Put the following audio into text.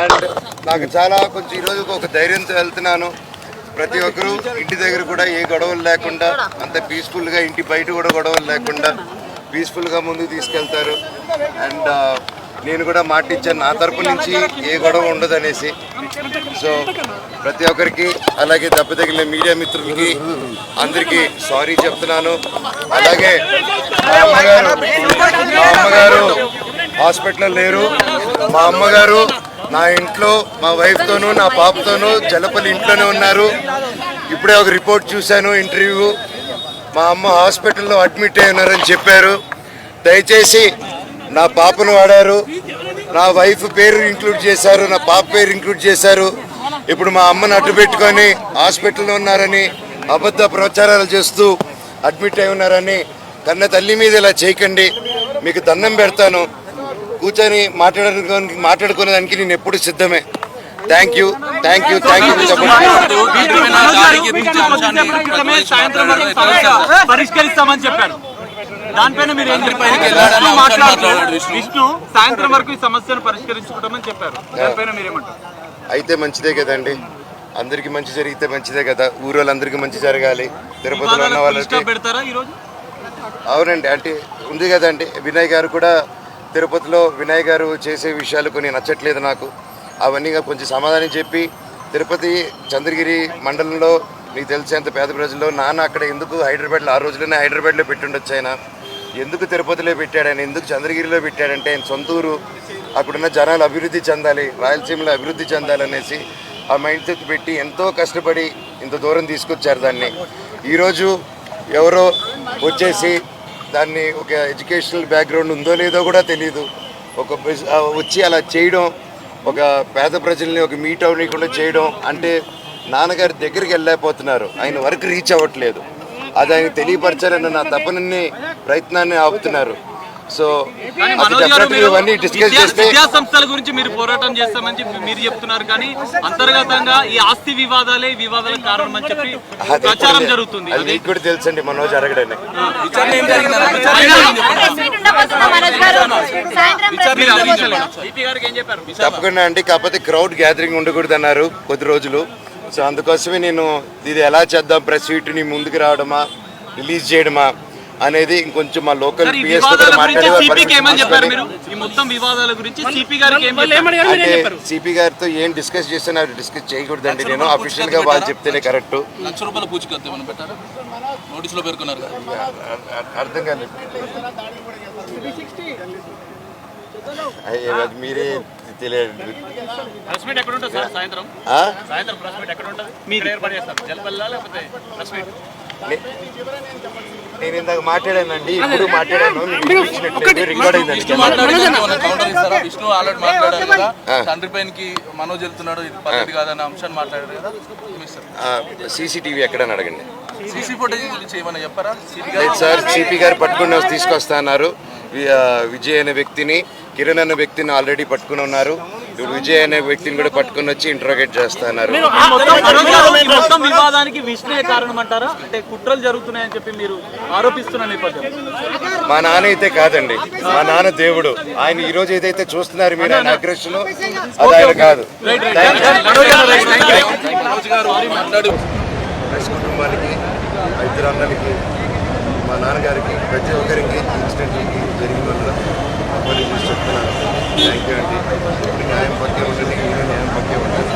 And నాకు చాలా కొంచెం ఈరోజు ఒక ధైర్యంతో వెళ్తున్నాను. ప్రతి ఒక్కరూ ఇంటి దగ్గర కూడా ఏ గొడవలు లేకుండా అంత పీస్ఫుల్గా, ఇంటి బయట కూడా గొడవలు లేకుండా పీస్ఫుల్గా ముందుకు తీసుకెళ్తారు. అండ్ నేను కూడా మాట ఇచ్చాను, నా తరపు నుంచి ఏ గొడవ ఉండదు అనేసి. సో ప్రతి ఒక్కరికి, అలాగే దెబ్బ తగిలిన మీడియా మిత్రులకి అందరికీ సారీ చెప్తున్నాను. అలాగే మా అమ్మగారు హాస్పిటల్లో లేరు. మా అమ్మగారు నా ఇంట్లో మా వైఫ్తోనూ నా పాపతోనూ జలపల్లి ఇంట్లోనే ఉన్నారు. ఇప్పుడే ఒక రిపోర్ట్ చూశాను, ఇంటర్వ్యూ. మా అమ్మ హాస్పిటల్లో అడ్మిట్ అయి ఉన్నారని చెప్పారు. దయచేసి నా పాపను వాడారు, నా వైఫ్ పేరు ఇంక్లూడ్ చేశారు, నా పాప పేరు ఇంక్లూడ్ చేశారు. ఇప్పుడు మా అమ్మను అడ్డు పెట్టుకొని హాస్పిటల్లో ఉన్నారని అబద్ధ ప్రచారాలు చేస్తూ అడ్మిట్ అయి ఉన్నారని కన్న తల్లి మీద ఇలా చేయకండి. మీకు దండం పెడతాను. కూర్చొని మాట్లాడుకునేదానికి నేను ఎప్పుడు సిద్ధమే. Thank you. పరిష్కరిస్తామని చెప్పారు. దానిపైన మీరు ఏం చెప్పారు? విష్ణు సాయంత్రం వరకు ఈ సమస్యను పరిష్కరించుకుంటామని చెప్పారు. దానిపైన మీరేమంటారు? అయితే మంచిదే కదండి, అందరికి మంచి జరిగితే మంచిదే కదా. ఊరోళ్ళందరికీ మంచి జరగాలి. తిరుపతిలో ఉన్న వాళ్ళకి పెడతారా ఈరోజు? అవునండి, అంటే ఉంది కదండి. వినయ్ గారు కూడా తిరుపతిలో వినయ్ గారు చేసే విషయాలు కొన్ని నచ్చట్లేదు నాకు. అవన్నీ కొంచెం సమాధానం చెప్పి, తిరుపతి చంద్రగిరి మండలంలో మీకు తెలిసేంత పేద ప్రజల్లో నాన్న అక్కడ ఎందుకు హైదరాబాద్లో, ఆ రోజులోనే హైదరాబాద్లో పెట్టుండొచ్చు. ఆయన ఎందుకు తిరుపతిలో పెట్టాడు, ఆయన ఎందుకు చంద్రగిరిలో పెట్టాడంటే ఆయన సొంత ఊరు, అక్కడున్న జనాలు అభివృద్ధి చెందాలి, రాయలసీమలో అభివృద్ధి చెందాలనేసి ఆ మైండ్ సెట్ పెట్టి ఎంతో కష్టపడి ఇంత దూరం తీసుకొచ్చారు దాన్ని. ఈరోజు ఎవరో వచ్చేసి దాన్ని ఒక ఎడ్యుకేషనల్ బ్యాక్గ్రౌండ్ ఉందో లేదో కూడా తెలియదు, వచ్చి అలా చేయడం, ఒక పేద ప్రజల్ని ఒక మీట్ అవ్వకుండా చేయడం అంటే నాన్నగారి దగ్గరికి వెళ్ళలేకపోతున్నారు, ఆయన వరకు రీచ్ అవ్వట్లేదు. అది ఆయన తెలియపరచాలని నా తపనన్ని ప్రయత్నాన్ని ఆపుతున్నారు. సో ఇవన్నీ డిస్కస్ చేస్తే విద్యా సంస్థల గురించి మీరు పోరాటం చేస్తామని మీరు చెప్తున్నారు, కానీ అంతర్గతంగా ఈ ఆస్తి వివాదాలకు కారణం అని చెప్పి ప్రచారం జరుగుతుంది. అది మీకు కూడా తెలుసండి, మనోజ్ అడగడని. తప్పకుండా అండి, కాకపోతే క్రౌడ్ గ్యాదరింగ్ ఉండకూడదు అన్నారు కొద్ది రోజులు. సో అందుకోసమే నేను ఇది ఎలా చేద్దాం, ప్రెస్ మీట్ని ముందుకు రావడమా, రిలీజ్ చేయడమా అనేది ఇంకొంచెం మా లోకల్ పిఎస్ తో అంటే సిపి గారితో ఏం డిస్కస్ చేస్తున్నా డిస్కస్ చేయకూడదండి. నేను అఫీషియల్ గా వాళ్ళు చెప్తేనే కరెక్ట్. అర్థం కాలేదు, మీరే తెలియదు. నేను ఇందాక మాట్లాడానండి, ఇప్పుడు మాట్లాడాను, రికార్డ్ అయిందండి. విష్ణు ఆల్రెడీ మాట్లాడారు కదా, తండ్రి పైనకి మనోజ్ వెళ్తున్నాడు, ఇది పద్ధతి కాదన్న అంశాన్ని మాట్లాడారు కదా. సీసీటీవీ ఎక్కడని అడగండి. సీసీ ఫుటేజ్ గురించి ఏమైనా చెప్పారా? లేదు సార్, సిపి గారు పట్టుకుని తీసుకొస్తా అన్నారు. విజయ్ అనే వ్యక్తిని, కిరణ్ అనే వ్యక్తిని ఆల్రెడీ పట్టుకుని ఉన్నారు. ఇప్పుడు విజయ్ అనే వ్యక్తిని కూడా పట్టుకుని వచ్చి ఇంట్రోగేట్ చేస్తున్నారు. వివాదానికి విష్ణుయే కారణం అంటారా? అంటే కుట్రలు జరుగుతున్నాయని చెప్పి మీరు ఆరోపిస్తున్న నేపథ్యం. మా నాన్న అయితే కాదండి, మా నాన్న దేవుడు. ఆయన ఈ రోజు ఏదైతే చూస్తున్నారు మీరు, ఆయన అగ్రెషన్ అది ఆయన కాదు. కుటుంబానికి, ఇద్దరు అన్నలకి, మా నాన్నగారికి, ప్రతి ఒక్కరికి ఇన్సిడెంట్కి జరిగిన వల్ల అపాలజీస్ చెప్తున్నాను. థ్యాంక్ యూ అండి. ఇప్పుడు న్యాయం పక్కే ఉంటుంది, నేను న్యాయం పక్కే ఉంటాను.